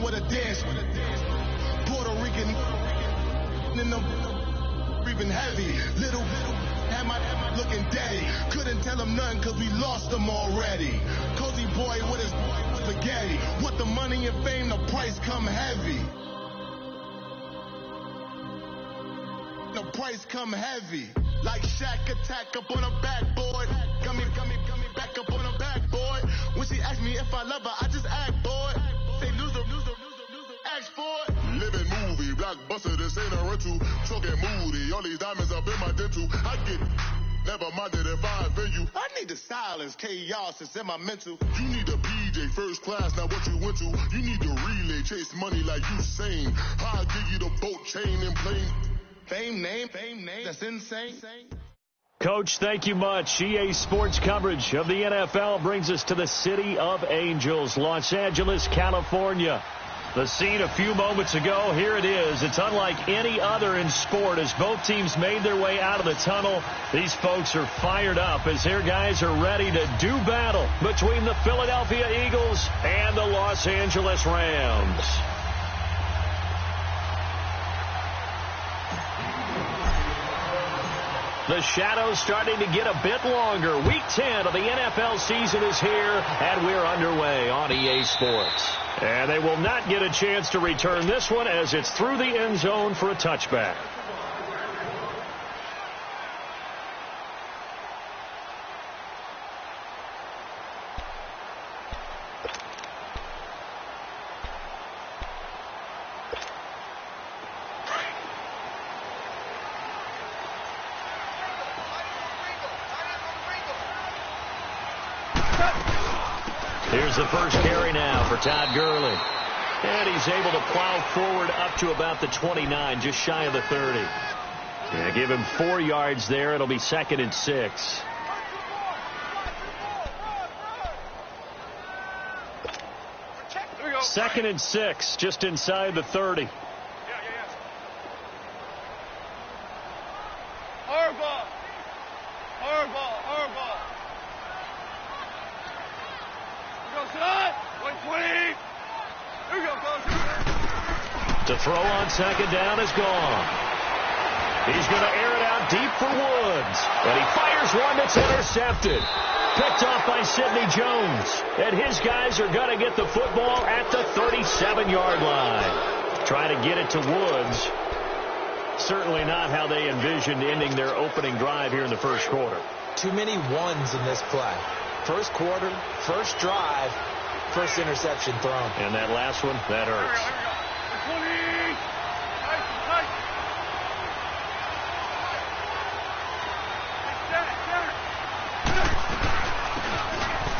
with a dance. Puerto Rican in them breathing heavy. Little had my looking daddy. Couldn't tell him nothing cause we lost him already. Cozy boy with his spaghetti. Want the money and fame, the price come heavy. The price come heavy. Like Shaq attack up on a backboard. Got me back up on a backboard. When she asked me if I love her, I just act bored. Say loser, ask for it. Living movie, blockbuster, this ain't a rental. Talking moody, all these diamonds up in my dental. I get never minded if I offend you. I need the silence, chaos, it's in my mental. You need a PJ, first class, not what you went to. You need the relay, chase money like you sane. I'll give you the boat, chain, and plane. Fame name, that's insane. Coach, thank you much. EA Sports coverage of the NFL brings us to the City of Angels, Los Angeles, California. The scene a few moments ago, here it is. It's unlike any other in sport as both teams made their way out of the tunnel. These folks are fired up as their guys are ready to do battle between the Philadelphia Eagles and the Los Angeles Rams. The shadow's starting to get a bit longer. Week 10 of the NFL season is here, and we're underway on EA Sports. And they will not get a chance to return this one as it's through the end zone for a touchback. Here's the first carry now for Todd Gurley. And he's able to plow forward up to about the 29, just shy of the 30. Yeah, give him 4 yards there. It'll be 2nd and 6. Second and 6, just inside the 30. To throw on second down is gone. He's going to air it out deep for Woods. And he fires one that's intercepted. Picked off by Sidney Jones. And his guys are going to get the football at the 37-yard line. Try to get it to Woods. Certainly not how they envisioned ending their opening drive here in the first quarter. Too many ones in this play. First quarter, first drive, first interception thrown. And that last one, that hurts.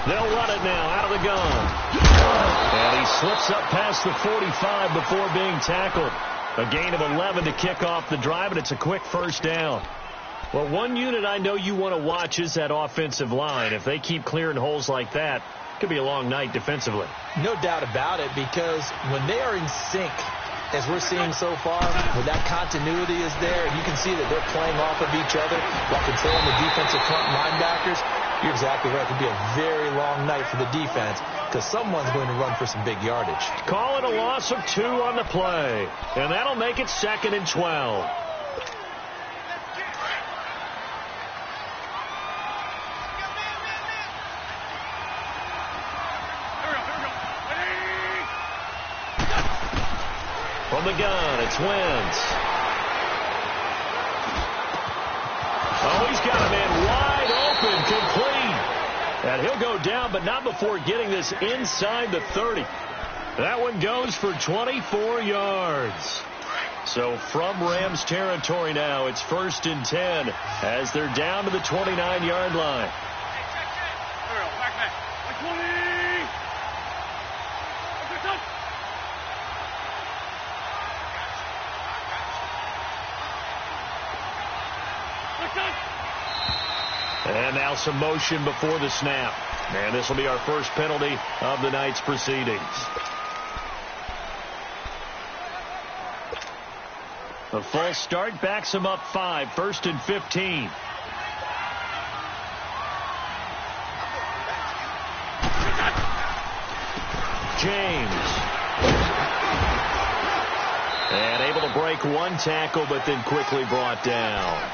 They'll run it now out of the gun. And he slips up past the 45 before being tackled. A gain of 11 to kick off the drive, and it's a quick first down. Well, one unit I know you want to watch is that offensive line. If they keep clearing holes like that, it could be a long night defensively. No doubt about it, because when they are in sync, as we're seeing so far, when that continuity is there, and you can see that they're playing off of each other while controlling the defensive front linebackers, you're exactly right. It could be a very long night for the defense because someone's going to run for some big yardage. Call it a loss of 2 on the play, and that'll make it 2nd and 12. From the gun, it's Wentz. Oh, he's got a man wide open, complete. And he'll go down, but not before getting this inside the 30. That one goes for 24 yards. So from Rams territory now, it's 1st and 10 as they're down to the 29-yard line. And now some motion before the snap. And this will be our first penalty of the night's proceedings. The false start backs him up 5, 1st and 15. James. break one tackle, but then quickly brought down.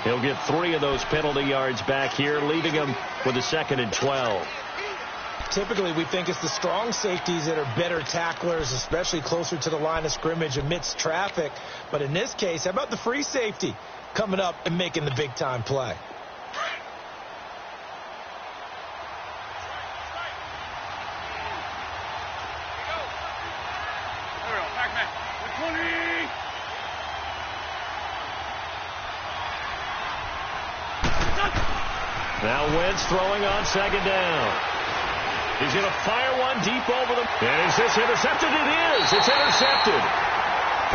He'll get 3 of those penalty yards back here, leaving him with a 2nd and 12. Typically, we think it's the strong safeties that are better tacklers, especially closer to the line of scrimmage amidst traffic. But in this case, how about the free safety coming up and making the big-time play? Now Wentz throwing on 2nd down. He's going to fire one deep over the... And is this intercepted? It is. It's intercepted.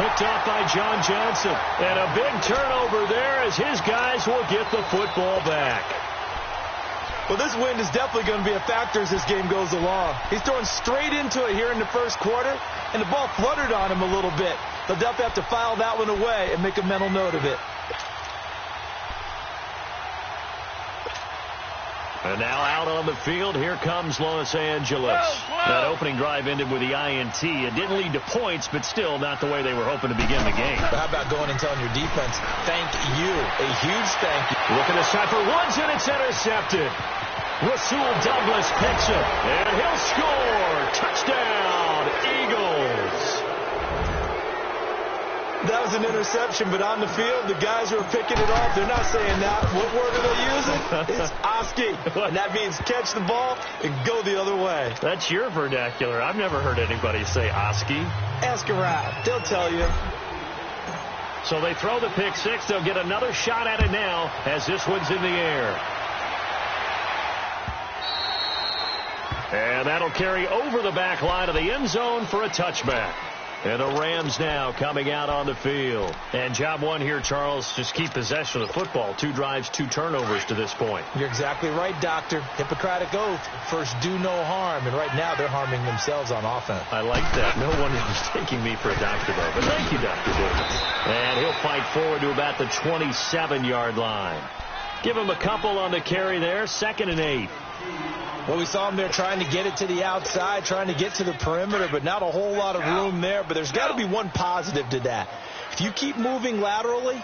Picked off by John Johnson. And a big turnover there as his guys will get the football back. Well, this wind is definitely going to be a factor as this game goes along. He's throwing straight into it here in the first quarter, and the ball fluttered on him a little bit. They'll definitely have to file that one away and make a mental note of it. And now out on the field, here comes Los Angeles. That opening drive ended with the INT. It didn't lead to points, but still not the way they were hoping to begin the game. But how about going and telling your defense, thank you, a huge thank you. Looking this time for Woods, and it's intercepted. Rasul Douglas picks it, and he'll score. Touchdown, Eagles. That was an interception, but on the field, the guys who are picking it off, they're not saying that. What word are they using? It's Oski. And that means catch the ball and go the other way. That's your vernacular. I've never heard anybody say Oski. Ask around. They'll tell you. So they throw the pick six. They'll get another shot at it now as this one's in the air. And that'll carry over the back line of the end zone for a touchback. And the Rams now coming out on the field. And job one here, Charles, just keep possession of the football. 2 drives, 2 turnovers to this point. You're exactly right, Doctor. Hippocratic oath. First, do no harm. And right now, they're harming themselves on offense. I like that. No one is taking me for a doctor, though. But thank you, Dr. Davis. And he'll fight forward to about the 27-yard line. Give him a couple on the carry there. 2nd and 8. Well, we saw him there trying to get it to the outside, trying to get to the perimeter, but not a whole lot of room there. But there's got to be one positive to that. If you keep moving laterally,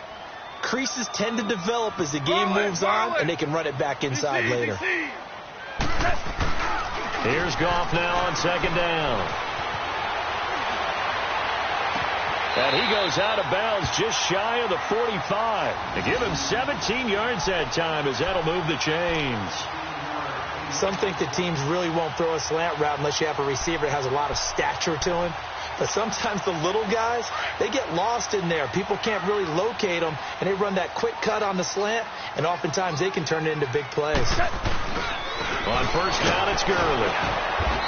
creases tend to develop as the game moves on, and they can run it back inside later. Here's Goff now on 2nd down. And he goes out of bounds just shy of the 45. To give him 17 yards that time as that'll move the chains. Some think that teams really won't throw a slant route unless you have a receiver that has a lot of stature to him. But sometimes the little guys, they get lost in there. People can't really locate them, and they run that quick cut on the slant, and oftentimes they can turn it into big plays. On 1st down, it's Gurley.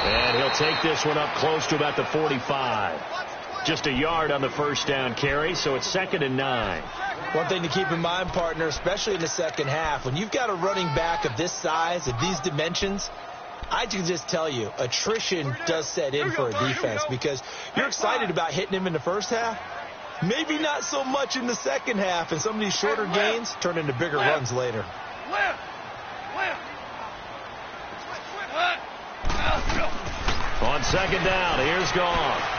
And he'll take this one up close to about the 45. Just a yard on the 1st down carry, so it's 2nd and 9. One thing to keep in mind, partner, especially in the second half, when you've got a running back of this size, of these dimensions, I can just tell you, attrition does set in for a defense because you're excited about hitting him in the first half. Maybe not so much in the second half, and some of these shorter gains turn into bigger runs later. On 2nd down, here's Goff.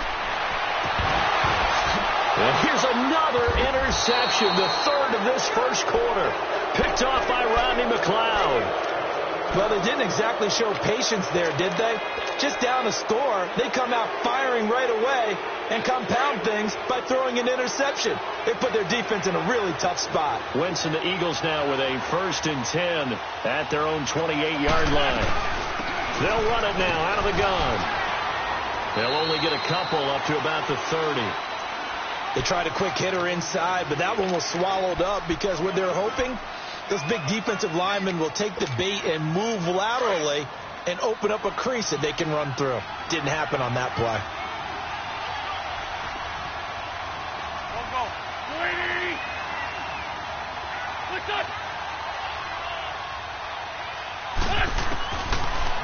And here's another interception, the 3rd of this first quarter. Picked off by Rodney McLeod. Well, they didn't exactly show patience there, did they? Just down a score, they come out firing right away and compound things by throwing an interception. They put their defense in a really tough spot. Wentz and the Eagles now with a 1st and 10 at their own 28-yard line. They'll run it now out of the gun. They'll only get a couple up to about the 30. They tried a quick hitter inside, but that one was swallowed up because what they're hoping, those big defensive linemen will take the bait and move laterally and open up a crease that they can run through. Didn't happen on that play.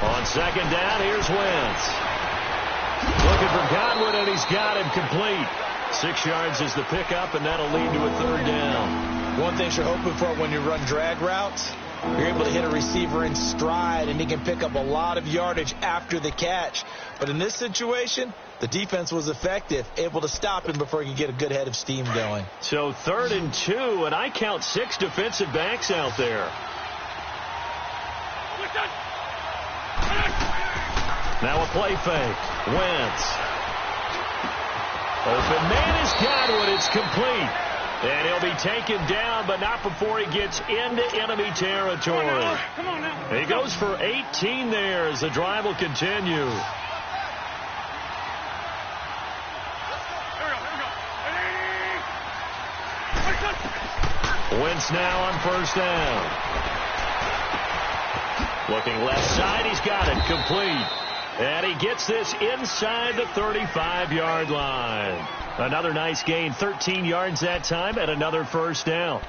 On 2nd down, here's Wentz. Looking for Godwin, and he's got him complete. 6 yards is the pickup, and that'll lead to a 3rd down. One thing you're hoping for when you run drag routes, You're able to hit a receiver in stride, and he can pick up a lot of yardage after the catch. But in this situation, the defense was effective, able to stop him before he could get a good head of steam going. So 3rd and 2, and I count 6 defensive backs out there. Now a play fake. Wentz. Open man has got it. It's complete. And he'll be taken down, but not before he gets into enemy territory. Come on now. He goes for 18 there as the drive will continue. Wentz now on 1st down. Looking left side, he's got it, complete. And he gets this inside the 35-yard line. Another nice gain, 13 yards that time, and another 1st down.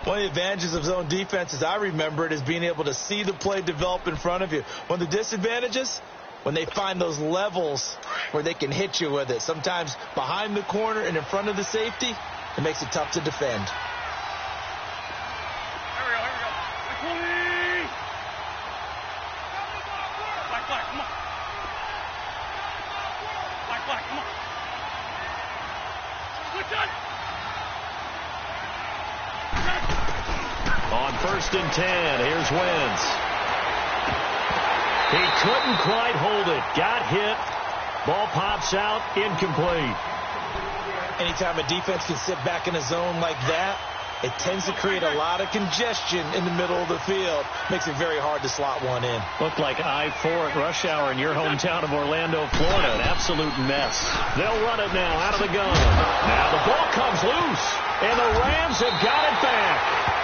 One of the advantages of zone defense, as I remember it, is being able to see the play develop in front of you. One of the disadvantages, when they find those levels where they can hit you with it. Sometimes behind the corner and in front of the safety, it makes it tough to defend. On 1st and 10, here's Wentz. He couldn't quite hold it. Got hit. Ball pops out, incomplete. Anytime a defense can sit back in a zone like that, it tends to create a lot of congestion in the middle of the field. Makes it very hard to slot one in. Looked like I-4 at rush hour in your hometown of Orlando, Florida. An absolute mess. They'll run it now out of the gun. Now the ball comes loose, and the Rams have got it back.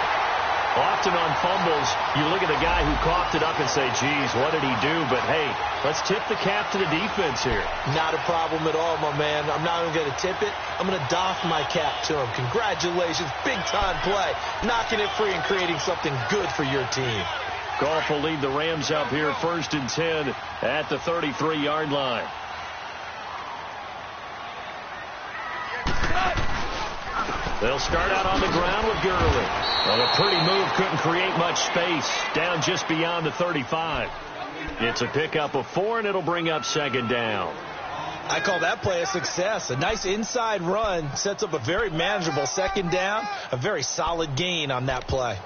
Often on fumbles, you look at the guy who coughed it up and say, geez, what did he do? But, hey, let's tip the cap to the defense here. Not a problem at all, my man. I'm not even going to tip it. I'm going to doff my cap to him. Congratulations. Big-time play. Knocking it free and creating something good for your team. Goff will lead the Rams up here 1st and 10 at the 33-yard line. They'll start out on the ground with Gurley. Well, a pretty move, couldn't create much space. Down just beyond the 35. It's a pickup of 4, and it'll bring up 2nd down. I call that play a success. A nice inside run sets up a very manageable 2nd down. A very solid gain on that play.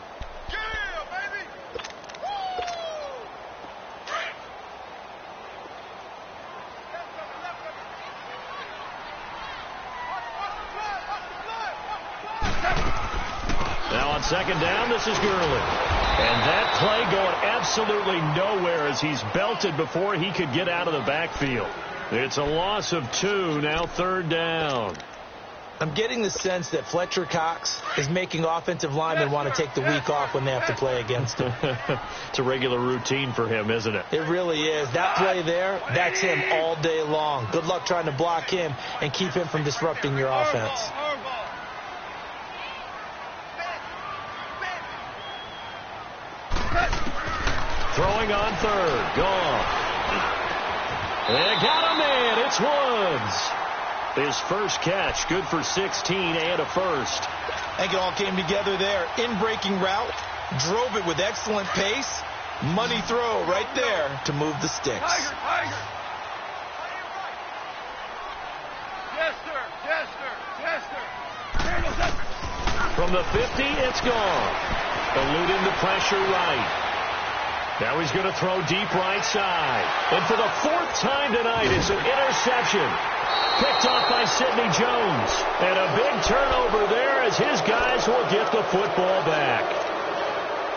Now on 2nd down, this is Gurley. And that play going absolutely nowhere as he's belted before he could get out of the backfield. It's a loss of 2, now 3rd down. I'm getting the sense that Fletcher Cox is making offensive linemen want to take the week off when they have to play against him. It's a regular routine for him, isn't it? It really is. That play there, that's him all day long. Good luck trying to block him and keep him from disrupting your offense. Throwing on 3rd. Gone. They got a man. It's Woods. His first catch, good for 16 and a 1st. I think it all came together there. In-breaking route, drove it with excellent pace. Money throw right there to move the sticks. Tiger. Yes, sir. Yes, sir. Yes, sir. From the 50, it's gone. Eluding the pressure right. Now he's going to throw deep right side. And for the 4th time tonight, it's an interception. Picked off by Sidney Jones. And a big turnover there as his guys will get the football back.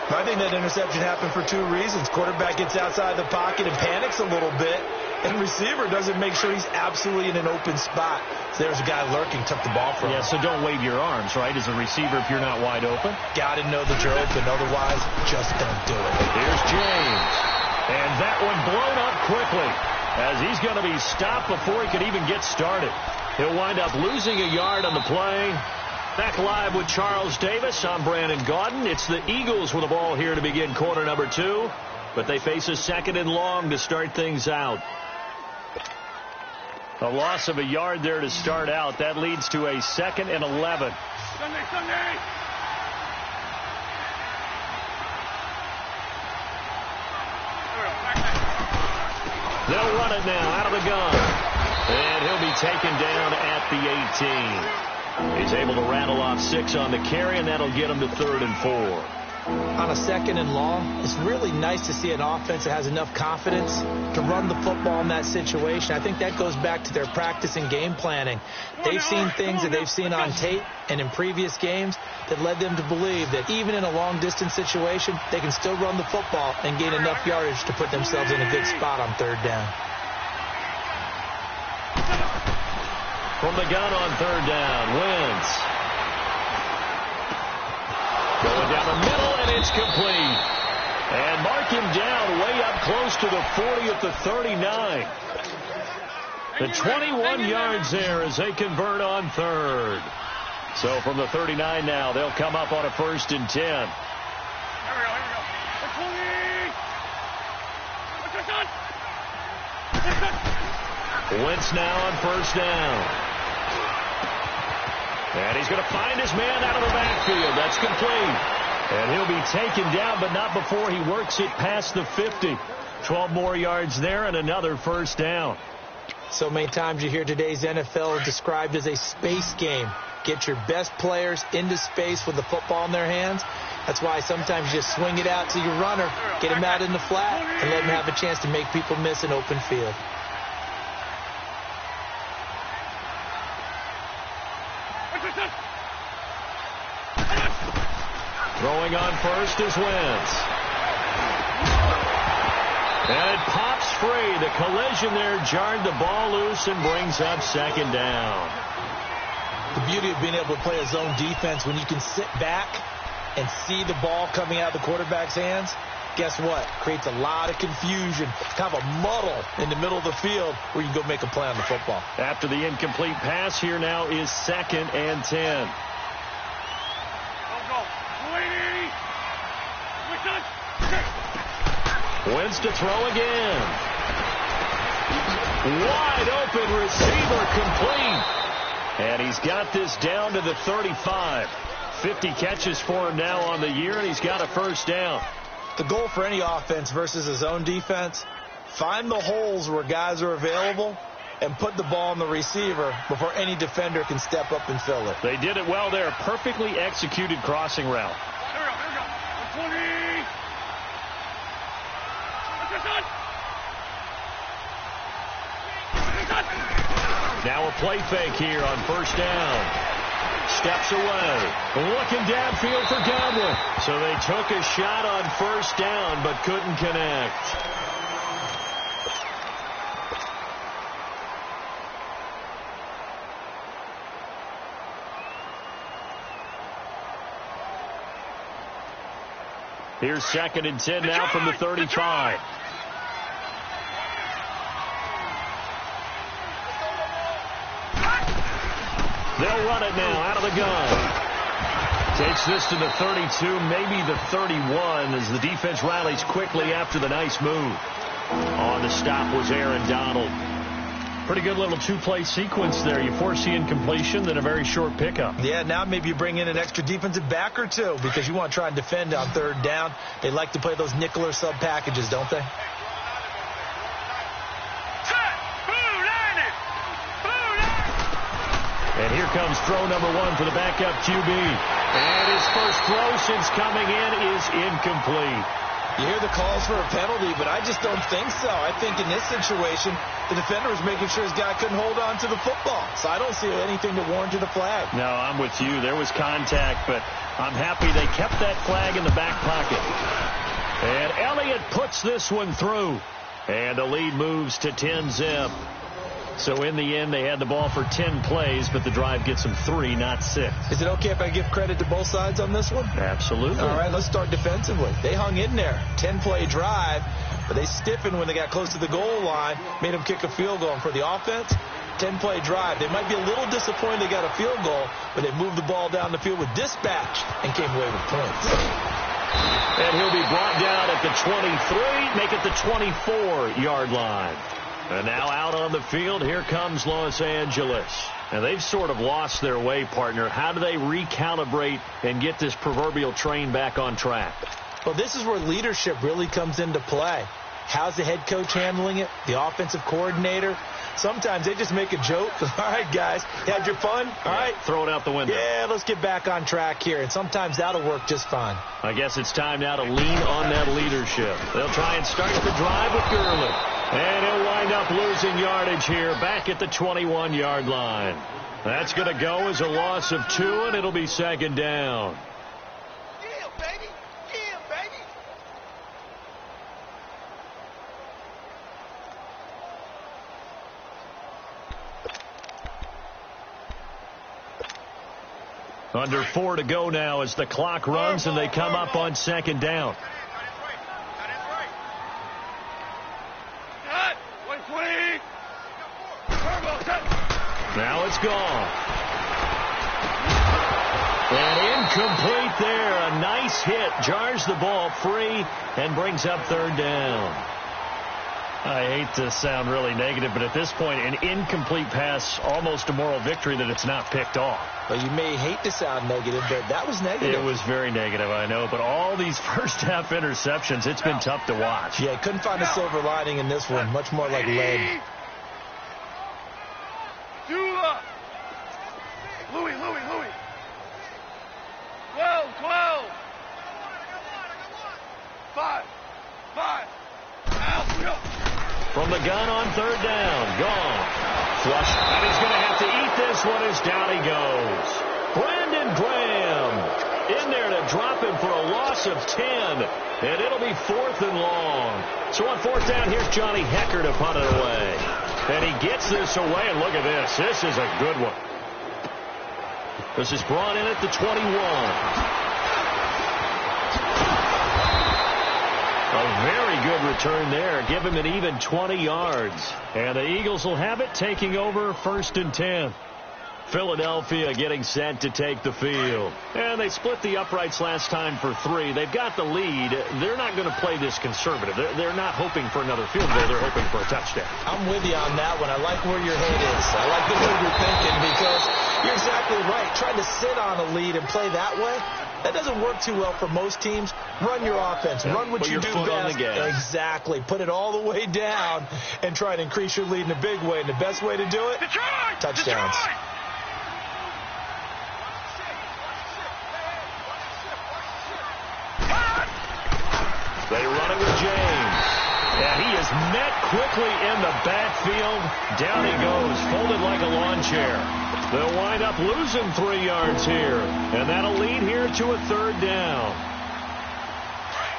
I think that interception happened for 2 reasons. Quarterback gets outside the pocket and panics a little bit. And receiver doesn't make sure he's absolutely in an open spot. So there's a guy lurking, took the ball from him. Yeah, so don't wave your arms, right, as a receiver if you're not wide open. Got to know that you're open. Otherwise, just don't do it. Here's James. And that one blown up quickly as he's going to be stopped before he could even get started. He'll wind up losing a yard on the play. Back live with Charles Davis. I'm Brandon Gaudin. It's the Eagles with the ball here to begin quarter number 2. But they face a 2nd and long to start things out. A loss of a yard there to start out. That leads to a 2nd and 11. Sunday. it now out of the gun. And he'll be taken down at the 18. He's able to rattle off 6 on the carry, and that'll get him to 3rd and 4. On a 2nd and long, it's really nice to see an offense that has enough confidence to run the football in that situation. I think that goes back to their practice and game planning. They've seen things that they've seen on tape and in previous games that led them to believe that even in a long-distance situation, they can still run the football and gain enough yardage to put themselves in a good spot on 3rd down. From the gun on 3rd down, Wentz. Going down the middle, and it's complete. And mark him down way up close to the 40 at the 39. The 21 yards there as they convert on 3rd. So from the 39 now, they'll come up on a 1st and 10. Here we go. Wentz now on 1st down. And he's going to find his man out of the backfield. That's complete. And he'll be taken down, but not before he works it past the 50. 12 more yards there and another 1st down. So many times you hear today's NFL described as a space game. Get your best players into space with the football in their hands. That's why sometimes you just swing it out to your runner, get him out in the flat, and let him have a chance to make people miss an open field. Throwing on 1st is Wentz. And it pops free. The collision there jarred the ball loose and brings up 2nd down. The beauty of being able to play a zone defense when you can sit back and see the ball coming out of the quarterback's hands, guess what? Creates a lot of confusion, kind of a muddle in the middle of the field where you can go make a play on the football. After the incomplete pass, here now is 2nd and 10. Wentz to throw again. Wide open receiver complete. And he's got this down to the 35. 50 catches for him now on the year, and he's got a 1st down. The goal for any offense versus a zone defense, find the holes where guys are available and put the ball on the receiver before any defender can step up and fill it. They did it well there. Perfectly executed crossing route. Here we go. 120. Now a play fake here on 1st down. Steps away. Looking downfield for Godwin. So they took a shot on 1st down but couldn't connect. Here's 2nd and 10 now from the 35. They'll run it now out of the gun. Takes this to the 32, maybe the 31, as the defense rallies quickly after the nice move. On the stop was Aaron Donald. Pretty good little 2-play sequence there. You force the incompletion, then a very short pickup. Yeah, now maybe you bring in an extra defensive back or two because you want to try and defend on 3rd down. They like to play those nickel or sub packages, don't they? And here comes throw number 1 for the backup QB. And his first throw since coming in is incomplete. You hear the calls for a penalty, but I just don't think so. I think in this situation, the defender was making sure his guy couldn't hold on to the football. So I don't see anything that warranted a flag. No, I'm with you. There was contact, but I'm happy they kept that flag in the back pocket. And Elliott puts this one through. And the lead moves to 10-zip. So in the end, they had the ball for 10 plays, but the drive gets them 3, not 6. Is it okay if I give credit to both sides on this one? Absolutely. All right, let's start defensively. They hung in there. 10-play drive, but they stiffened when they got close to the goal line, made them kick a field goal. And for the offense, 10-play drive. They might be a little disappointed they got a field goal, but they moved the ball down the field with dispatch and came away with points. And he'll be brought down at the 23, make it the 24-yard line. And now out on the field, here comes Los Angeles. And they've sort of lost their way, partner. How do they recalibrate and get this proverbial train back on track? Well, this is where leadership really comes into play. How's the head coach handling it? The offensive coordinator? Sometimes they just make a joke. All right, guys, you had your fun? All right. Throw it out the window. Yeah, let's get back on track here. And sometimes that'll work just fine. I guess it's time now to lean on that leadership. They'll try and start the drive with Gurley. And he'll wind up losing yardage here back at the 21-yard line. That's going to go as a loss of 2, and it'll be second down. Yeah, baby. Yeah, baby. Under 4 to go now as the clock runs and they come up on second down. Now it's gone. And incomplete there. A nice hit. Jars the ball free and brings up third down. I hate to sound really negative, but at this point, an incomplete pass, almost a moral victory that it's not picked off. Well, you may hate to sound negative, but that was negative. It was very negative, I know. But all these first-half interceptions, it's been tough to watch. Yeah, couldn't find a silver lining in this one. Much more like lead. Louis. 12. 5. From the gun on third down. Gone. Flush. And he's going to have to eat this one as down he goes. Brandon Graham in there to drop him for a loss of 10. And it'll be 4th and long. So on 4th down, here's Johnny Hecker to punt it away. And he gets this away, and look at this. This is a good one. This is brought in at the 21. A very good return there. Give him an even 20 yards. And the Eagles will have it, taking over 1st and 10. Philadelphia getting set to take the field. And they split the uprights last time for 3. They've got the lead. They're not going to play this conservative. They're not hoping for another field goal. They're hoping for a touchdown. I'm with you on that one. I like where your head is. I like the way you're thinking because you're exactly right. Trying to sit on a lead and play that way, that doesn't work too well for most teams. Run your offense. Run what you do best. Exactly. Put it all the way down and try to increase your lead in a big way. And the best way to do it, touchdowns. They run it with James. And he is met quickly in the backfield. Down he goes, folded like a lawn chair. They'll wind up losing 3 yards here. And that'll lead here to a 3rd down.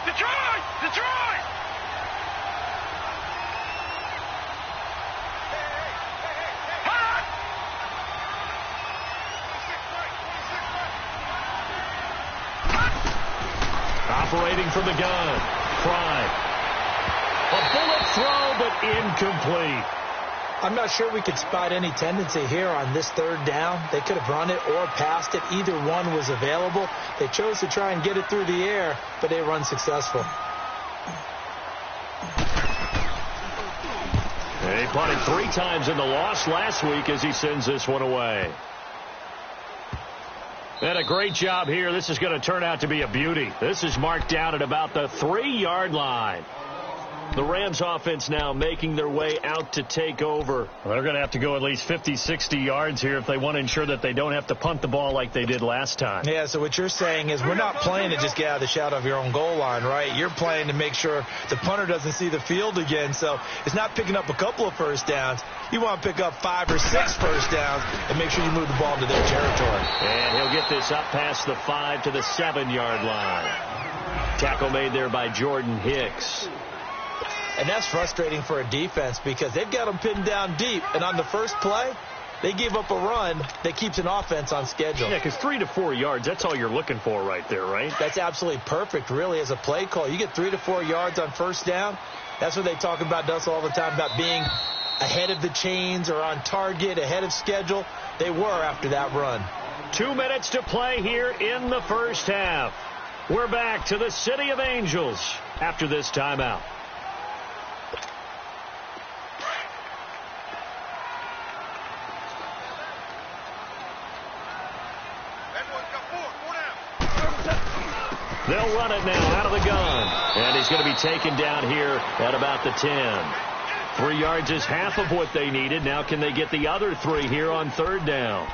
Detroit! Operating from the gun. Fry. A bullet throw, but incomplete. I'm not sure we could spot any tendency here on this 3rd down. They could have run it or passed it. Either one was available. They chose to try and get it through the air, but they were unsuccessful. He punted 3 times in the loss last week as he sends this one away. And a great job here. This is going to turn out to be a beauty. This is marked down at about the 3-yard line. The Rams offense now making their way out to take over. Well, they're going to have to go at least 50, 60 yards here if they want to ensure that they don't have to punt the ball like they did last time. Yeah, so what you're saying is we're not playing to just get out of the shadow of your own goal line, right? You're playing to make sure the punter doesn't see the field again. So it's not picking up a couple of first downs. You want to pick up 5 or 6 first downs and make sure you move the ball into their territory. And he'll get this up past the 5 to the 7-yard line. Tackle made there by Jordan Hicks. And that's frustrating for a defense because they've got them pinned down deep. And on the first play, they give up a run that keeps an offense on schedule. Yeah, because 3 to 4 yards, that's all you're looking for right there, right? That's absolutely perfect, really, as a play call. You get 3 to 4 yards on first down. That's what they talk about us all the time, about being ahead of the chains or on target, ahead of schedule. They were after that run. 2 minutes to play here in the first half. We're back to the City of Angels after this timeout. They'll run it now out of the gun. And he's going to be taken down here at about the 10. 3 yards is half of what they needed. Now can they get the other 3 here on third down?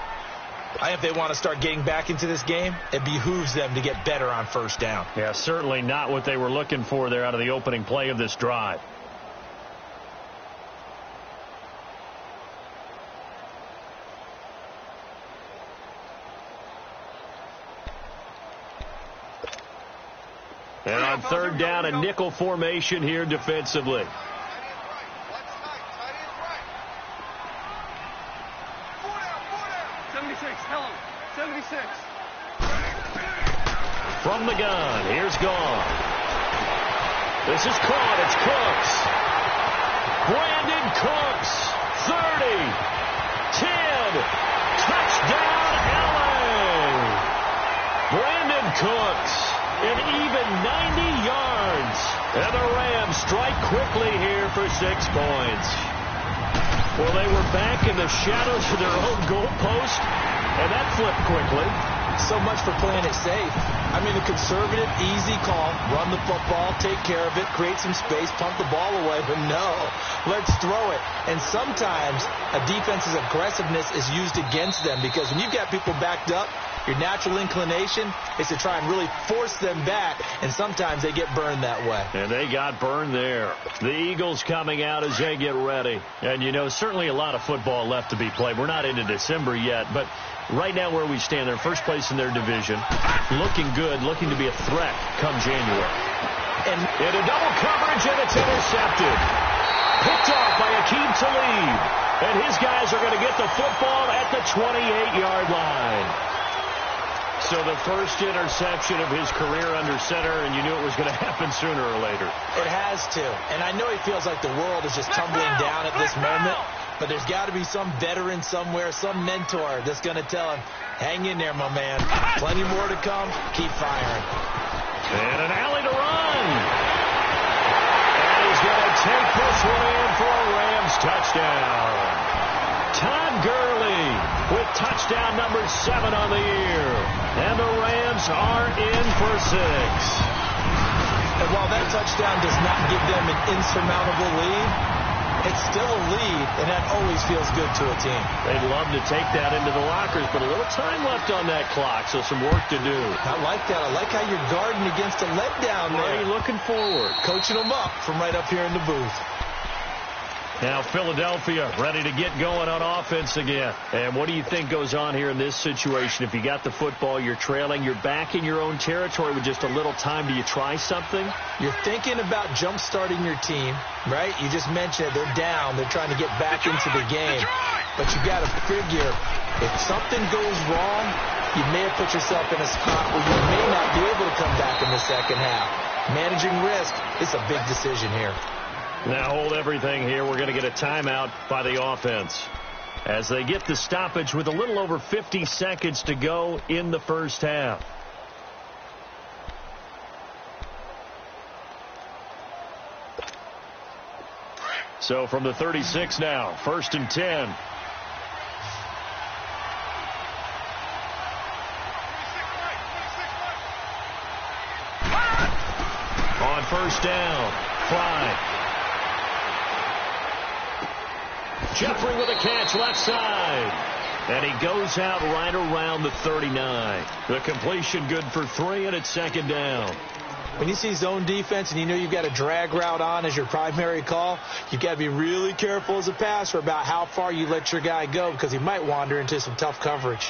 If they want to start getting back into this game, it behooves them to get better on first down. Yeah, certainly not what they were looking for there out of the opening play of this drive. And on third down, a nickel formation here defensively. 76. From the gun, here's Gone. This is caught. It's Cooks. Brandon Cooks. 30. 10. Touchdown, LA. Brandon Cooks. An even 90 yards. And the Rams strike quickly here for 6 points. Well, they were back in the shadows of their own goalpost, and that flipped quickly. So much for playing it safe. I mean, a conservative, easy call. Run the football, take care of it, create some space, punt the ball away. But no, let's throw it. And sometimes a defense's aggressiveness is used against them because when you've got people backed up, your natural inclination is to try and really force them back, and sometimes they get burned that way. And they got burned there. The Eagles coming out as they get ready. And, you know, certainly a lot of football left to be played. We're not into December yet, but right now where we stand, they're first place in their division, looking good, looking to be a threat come January. And into double coverage, and it's intercepted. Picked off by Aqib Talib. And his guys are going to get the football at the 28-yard line. So the first interception of his career under center, and you knew it was going to happen sooner or later. It has to. And I know he feels like the world is just tumbling down at this moment, but there's got to be some veteran somewhere, some mentor that's going to tell him, hang in there, my man. Plenty more to come. Keep firing. And an alley to run. And he's going to take this one in for a Rams touchdown. Todd Gurley with touchdown number 7 on the year. And the Rams are in for 6. And while that touchdown does not give them an insurmountable lead, it's still a lead, and that always feels good to a team. They'd love to take that into the lockers, but a little time left on that clock, so some work to do. I like that. I like how you're guarding against a letdown there. Right, looking forward. Coaching them up from right up here in the booth. Now Philadelphia ready to get going on offense again. And what do you think goes on here in this situation? If you got the football, you're trailing, you're back in your own territory with just a little time. Do you try something? You're thinking about jump-starting your team, right? You just mentioned they're down. They're trying to get back into the game. But you got to figure if something goes wrong, you may have put yourself in a spot where you may not be able to come back in the second half. Managing risk is a big decision here. Now hold everything here. We're going to get a timeout by the offense as they get the stoppage with a little over 50 seconds to go in the first half. So from the 36 now, 1st and 10. On first down, Fry. Jeffrey with a catch left side. And he goes out right around the 39. The completion good for 3, and it's 2nd down. When you see zone defense and you know you've got a drag route on as your primary call, you've got to be really careful as a passer about how far you let your guy go because he might wander into some tough coverage.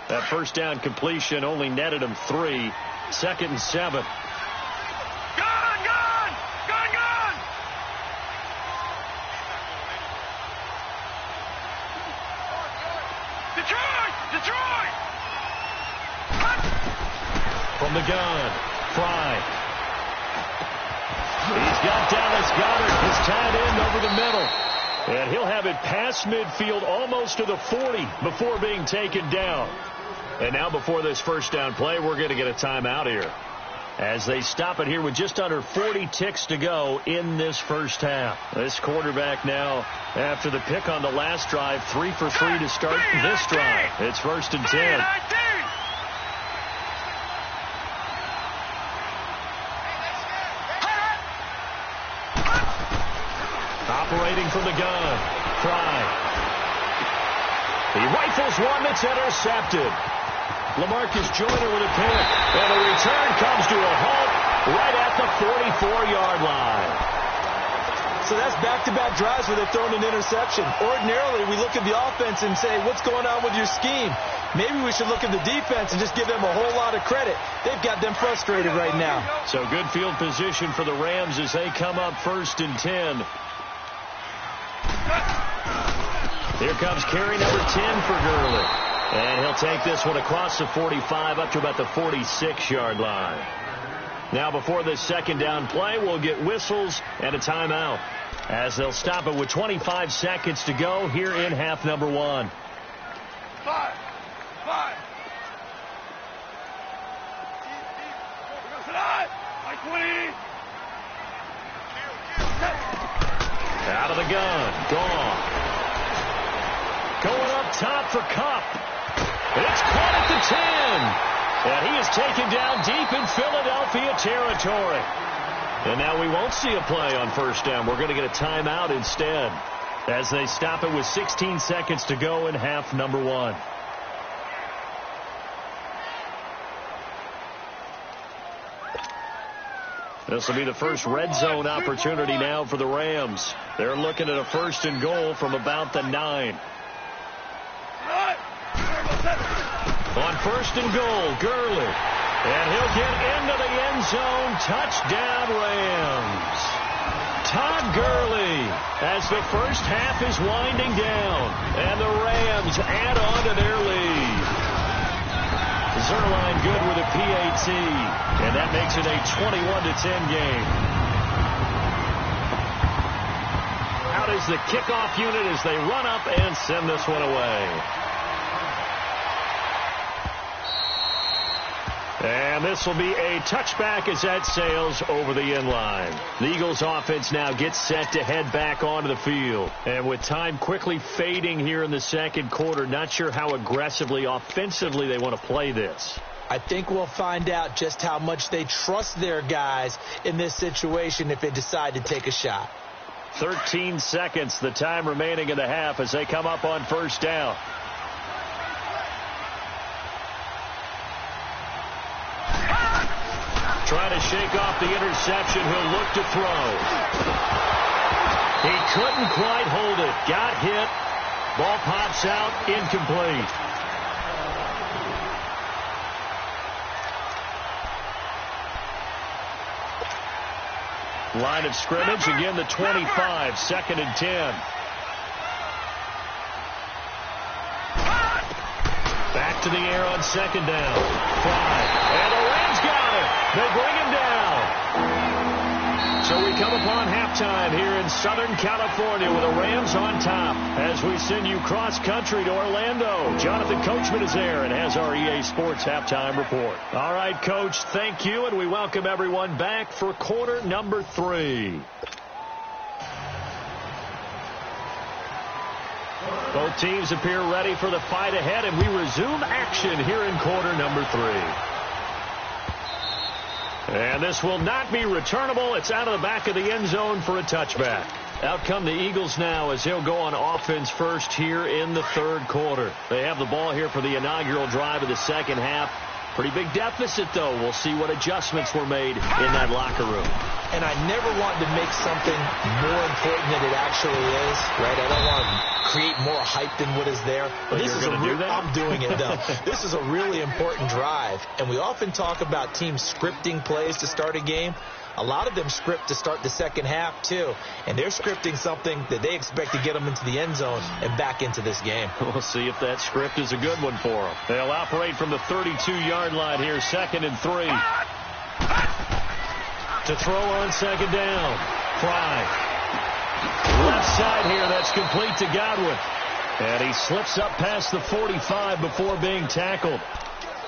That first down completion only netted him 3. 2nd and 7. Detroit! From the gun, Fry. He's got Dallas Goedert, his tight end over the middle. And he'll have it past midfield almost to the 40 before being taken down. And now before this first down play, we're going to get a timeout here as they stop it here with just under 40 ticks to go in this first half. This quarterback now, after the pick on the last drive, 3 for 3 to start this drive. It's 1st and 10. from the gun. Fry. He rifles one that's intercepted. LaMarcus Joyner with a pick. And the return comes to a halt right at the 44-yard line. So that's back-to-back drives where they've thrown an interception. Ordinarily, we look at the offense and say, what's going on with your scheme? Maybe we should look at the defense and just give them a whole lot of credit. They've got them frustrated right now. So good field position for the Rams as they come up 1st and 10. Here comes carry number 10 for Gurley. And he'll take this one across the 45 up to about the 46-yard line. Now before this second down play, we'll get whistles and a timeout as they'll stop it with 25 seconds to go here in half number 1. 5. Out of the gun. Gone. Going up top for Kupp. It's caught at the 10. And he is taken down deep in Philadelphia territory. And now we won't see a play on first down. We're going to get a timeout instead as they stop it with 16 seconds to go in half number 1. This will be the first red zone opportunity now for the Rams. They're looking at a 1st and goal from about the 9. On 1st and goal, Gurley. And he'll get into the end zone. Touchdown, Rams. Todd Gurley as the first half is winding down. And the Rams add on to their lead. Zerline good with a PAT. And that makes it a 21-10 game. Out is the kickoff unit as they run up and send this one away. And this will be a touchback as that sails over the end line. The Eagles offense now gets set to head back onto the field. And with time quickly fading here in the second quarter, not sure how aggressively, offensively they want to play this. I think we'll find out just how much they trust their guys in this situation if they decide to take a shot. 13 seconds, the time remaining in the half as they come up on first down. Trying to shake off the interception. He'll look to throw. He couldn't quite hold it. Got hit. Ball pops out. Incomplete. Line of scrimmage. Again, the 25. 2nd and 10. Back to the air on 2nd down. Fly. And the Rams got it. They bring him down. So we come upon halftime here in Southern California with the Rams on top as we send you cross-country to Orlando. Jonathan Coachman is there and has our EA Sports halftime report. All right, Coach, thank you, and we welcome everyone back for quarter number 3. Both teams appear ready for the fight ahead, and we resume action here in quarter number 3. And this will not be returnable. It's out of the back of the end zone for a touchback. Out come the Eagles now as they'll go on offense first here in the 3rd quarter. They have the ball here for the inaugural drive of the second half. Pretty big deficit, though. We'll see what adjustments were made in that locker room. And I never want to make something more important than it actually is, right? I don't want to create more hype than what is there. But this is I'm doing it, though. This is a really important drive. And we often talk about teams scripting plays to start a game. A lot of them script to start the second half, too. And they're scripting something that they expect to get them into the end zone and back into this game. We'll see if that script is a good one for them. They'll operate from the 32-yard line here, 2nd and 3. To throw on 2nd down. Fry. Left side here, that's complete to Godwin. And he slips up past the 45 before being tackled.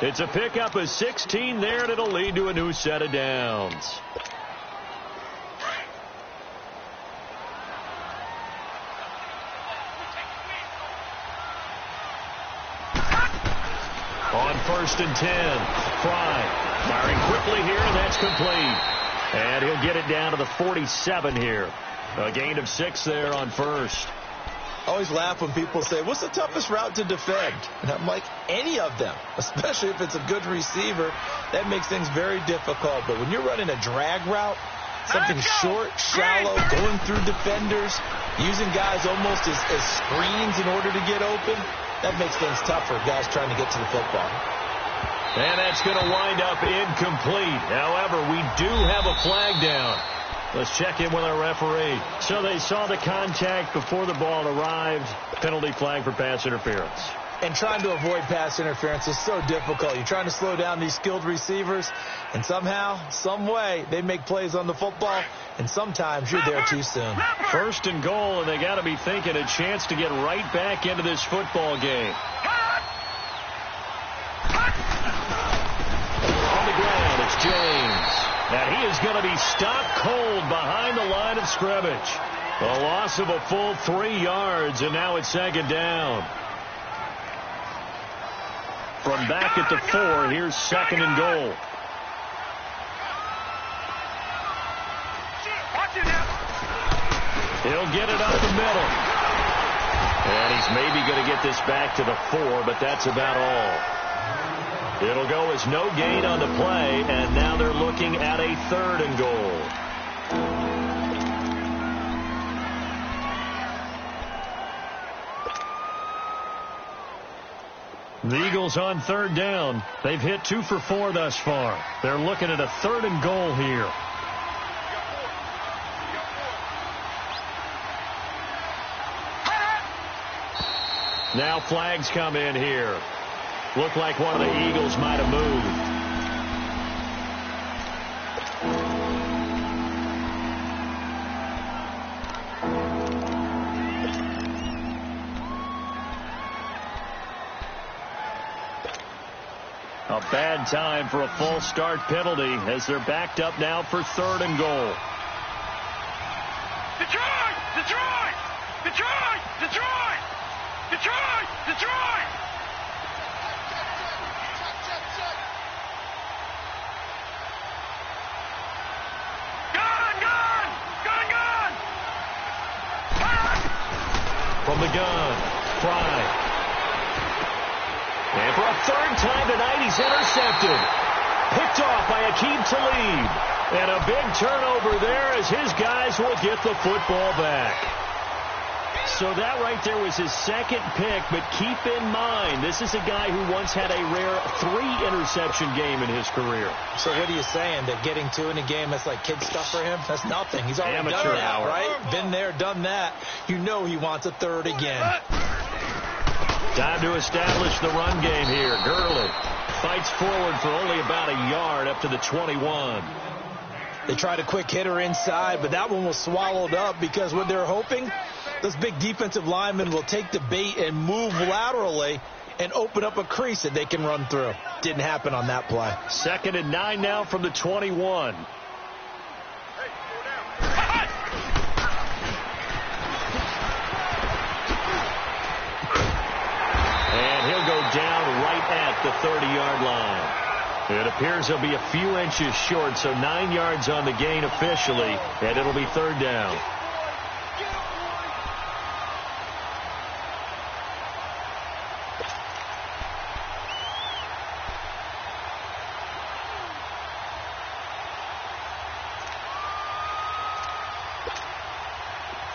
It's a pickup of 16 there, and it'll lead to a new set of downs. On 1st and 10, Fry firing quickly here, and that's complete. And he'll get it down to the 47 here. A gain of 6 there on first. I always laugh when people say, what's the toughest route to defend? And I'm like, any of them, especially if it's a good receiver. That makes things very difficult. But when you're running a drag route, something short, shallow, going through defenders, using guys almost as screens in order to get open, that makes things tough for guys trying to get to the football. And that's going to wind up incomplete. However, we do have a flag down. Let's check in with our referee. So they saw the contact before the ball arrived. Penalty flag for pass interference. And trying to avoid pass interference is so difficult. You're trying to slow down these skilled receivers, and somehow, some way, they make plays on the football, and sometimes you're there too soon. First and goal, and they got to be thinking a chance to get right back into this football game. On the ground, it's James. And he is going to be stopped cold behind the line of scrimmage. A loss of a full 3 yards, and now it's second down. From back at the 4, here's second and goal. He'll get it up the middle. And he's maybe going to get this back to the 4, but that's about all. It'll go as no gain on the play, and now they're looking at a third and goal. The Eagles on third down. They've hit 2 for 4 thus far. They're looking at a third and goal here. Now flags come in here. Looked like one of the Eagles might have moved. A bad time for a false start penalty as they're backed up now for third and goal. Detroit! Detroit! Detroit! Detroit! Detroit! Detroit! From the gun, Fry. And for a third time tonight, he's intercepted. Picked off by Aqib Talib. And a big turnover there as his guys will get the football back. So that right there was his second pick, but keep in mind, this is a guy who once had a rare 3-interception game in his career. So what are you saying, that getting 2 in a game, that's like kid stuff for him? That's nothing. He's already done that, right? Been there, done that. You know he wants a third again. Time to establish the run game here. Gurley fights forward for only about a yard up to the 21. They tried a quick hitter inside, but that one was swallowed up because what they're hoping, those big defensive linemen will take the bait and move laterally and open up a crease that they can run through. Didn't happen on that play. Second and 9 now from the 21. And he'll go down right at the 30-yard line. It appears he'll be a few inches short, so 9 yards on the gain officially, and it'll be third down.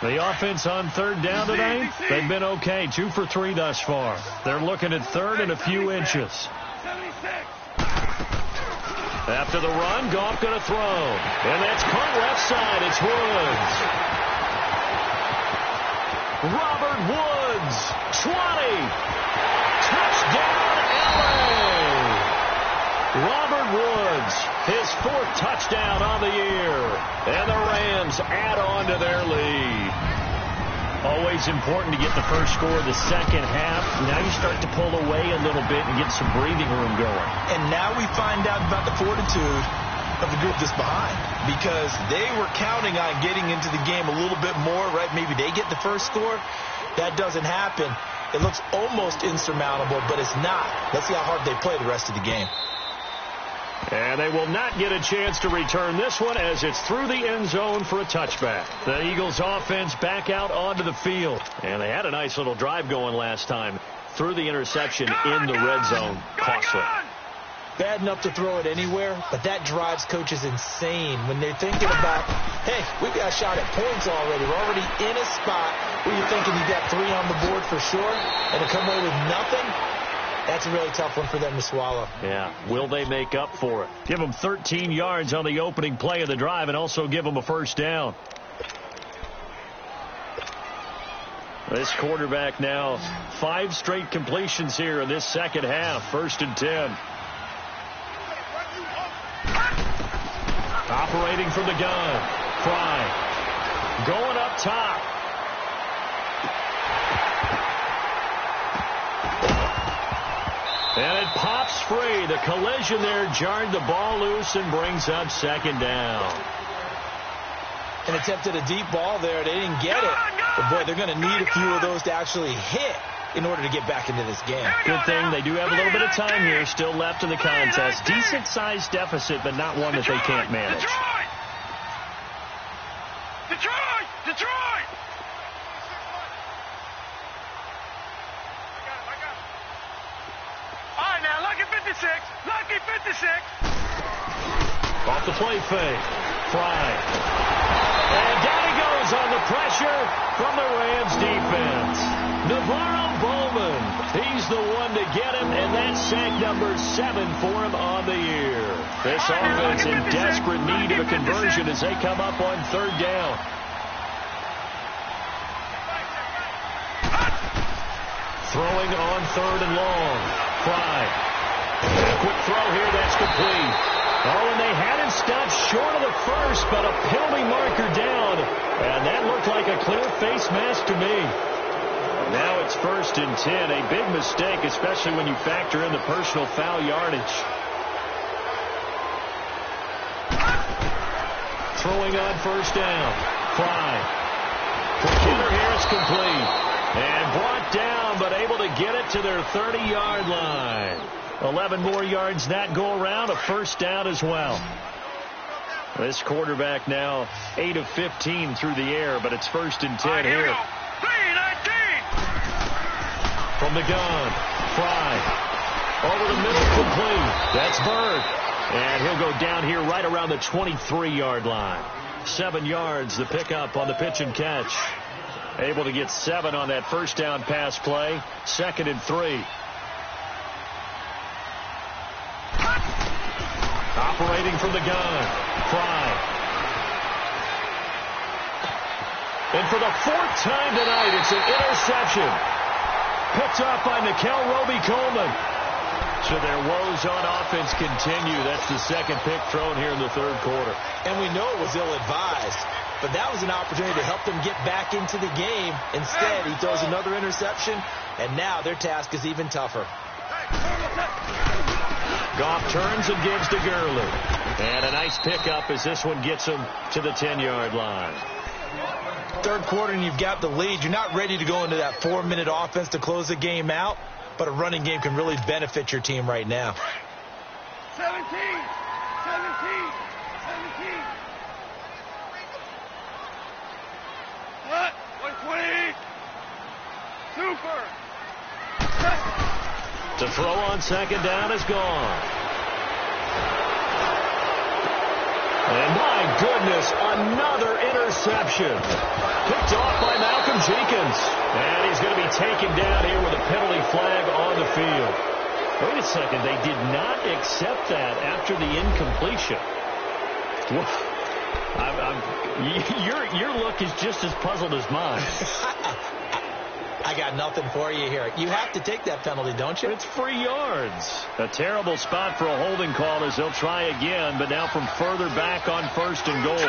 The offense on third down tonight, they've been okay. 2 for 3 thus far. They're looking at third and a few inches. After the run, Goff going to throw. And that's caught left side. It's Woods. Robert Woods, 20. Touchdown, L.A. Robert Woods, his 4th touchdown on the year. And the Rams add on to their lead. Always important to get the first score of the second half. Now you start to pull away a little bit and get some breathing room going. And now we find out about the fortitude of the group that's behind, because they were counting on getting into the game a little bit more, right? Maybe they get the first score. That doesn't happen. It looks almost insurmountable, but it's not. Let's see how hard they play the rest of the game. And they will not get a chance to return this one as it's through the end zone for a touchback. The Eagles offense back out onto the field. And they had a nice little drive going last time. Through the interception in the red zone. Costly. Bad enough to throw it anywhere, but that drives coaches insane when they're thinking about, hey, we've got a shot at points already. We're already in a spot where you're thinking you've got 3 on the board for sure, and to come away with nothing, that's a really tough one for them to swallow. Yeah. Will they make up for it? Give them 13 yards on the opening play of the drive and also give them a first down. This quarterback now 5 straight completions here in this second half. 1st and 10. Operating from the gun. Fry. Going up top. And it pops free. The collision there jarred the ball loose and brings up 2nd down. And attempted a deep ball there. They didn't get it. But, boy, they're going to need a few of those to actually hit in order to get back into this game. Good thing they do have a little bit of time here still left in the contest. Decent-sized deficit, but not one that they can't manage. Detroit! Detroit! All right, now, lucky 56. Lucky 56. Off the play fake. Fry. And down he goes on the pressure from the Rams defense. Navarro Bowman. He's the one to get him, and that's sack number 7 for him on the year. This offense in desperate need of a conversion as they come up on 3rd down. Throwing on 3rd and long. Fry. A quick throw here, that's complete. Oh, and they had him stopped short of the first, but a penalty marker down. And that looked like a clear face mask to me. Now it's 1st and 10. A big mistake, especially when you factor in the personal foul yardage. Throwing on 1st down. Fry. Quick hitter here is complete. And brought down, but able to get it to their 30-yard line. 11 more yards that go around, a 1st down as well. This quarterback now 8 of 15 through the air, but it's 1st and 10 here. From the gun, Fry. Over the middle, complete. That's Bird. And he'll go down here right around the 23-yard line. 7 yards, the pickup on the pitch and catch. Able to get 7 on that 1st down pass play. 2nd and 3. Operating from the gun, Fry. And for the 4th time tonight, it's an interception. Picked off by Nickel Roby-Coleman. So their woes on offense continue. That's the 2nd pick thrown here in the 3rd quarter. And we know it was ill-advised, but that was an opportunity to help them get back into the game. Instead, he throws another interception, and now their task is even tougher. Goff turns and gives to Gurley. And a nice pickup as this one gets him to the 10-yard line. 3rd quarter and you've got the lead. You're not ready to go into that 4-minute offense to close the game out, but a running game can really benefit your team right now. 17. What? 120. Super. To throw on 2nd down is gone. And my goodness, another interception. Picked off by Malcolm Jenkins. And he's going to be taken down here with a penalty flag on the field. Wait a second, they did not accept that after the incompletion. Your look is just as puzzled as mine. I got nothing for you here. You have to take that penalty, don't you? It's free yards. A terrible spot for a holding call as they'll try again, but now from further back on 1st and goal. 3-19.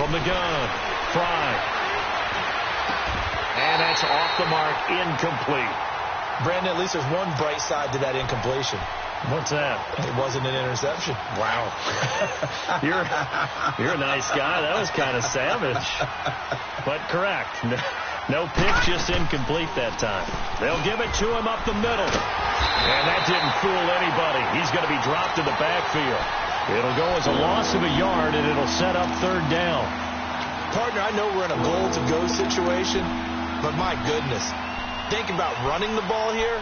From the gun, Fry. And that's off the mark, incomplete. Brandon, at least there's one bright side to that incompletion. What's that? It wasn't an interception. Wow. You're a nice guy. That was kind of savage. But correct. No pick, just incomplete that time. They'll give it to him up the middle. And that didn't fool anybody. He's going to be dropped in the backfield. It'll go as a loss of a yard, and it'll set up third down. Partner, I know we're in a goal-to-go situation, but my goodness. Think about running the ball here.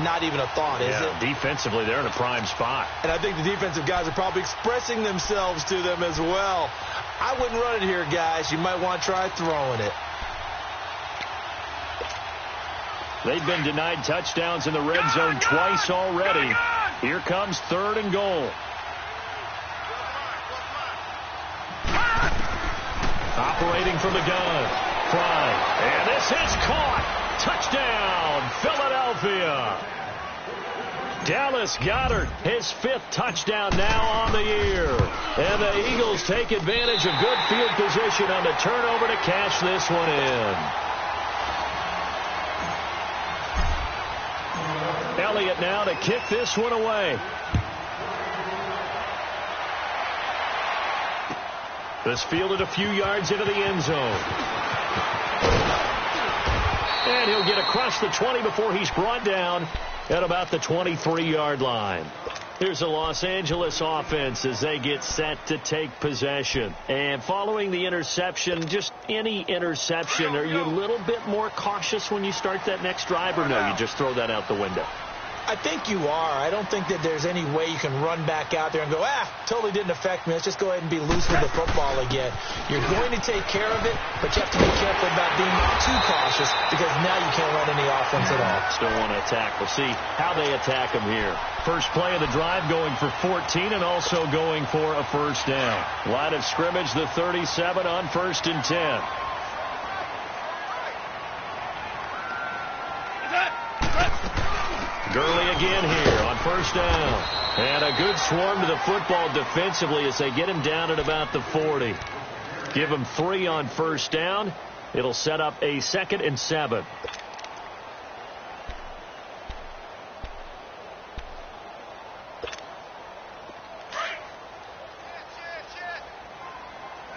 Not even a thought, is it? Defensively, they're in a prime spot. And I think the defensive guys are probably expressing themselves to them as well. I wouldn't run it here, guys. You might want to try throwing it. They've been denied touchdowns in the red zone twice already. Here comes third and goal. Operating from the gun. Fry. And this is caught. Touchdown, Philadelphia. Dallas Goedert, his 5th touchdown now on the year. And the Eagles take advantage of good field position on the turnover to cash this one in. Elliott now to kick this one away. This fielded a few yards into the end zone. And he'll get across the 20 before he's brought down at about the 23-yard line. Here's the Los Angeles offense as they get set to take possession. And following the interception, just any interception, are you a little bit more cautious when you start that next drive, or no, you just throw that out the window? I think you are. I don't think that there's any way you can run back out there and go, totally didn't affect me. Let's just go ahead and be loose with the football again. You're going to take care of it, but you have to be careful about being too cautious because now you can't run any offense at all. Still want to attack. We'll see how they attack them here. First play of the drive going for 14 and also going for a first down. Line of scrimmage, the 37 on 1st and 10. Gurley again here on first down. And a good swarm to the football defensively as they get him down at about the 40. Give him 3 on first down. It'll set up a 2nd and 7.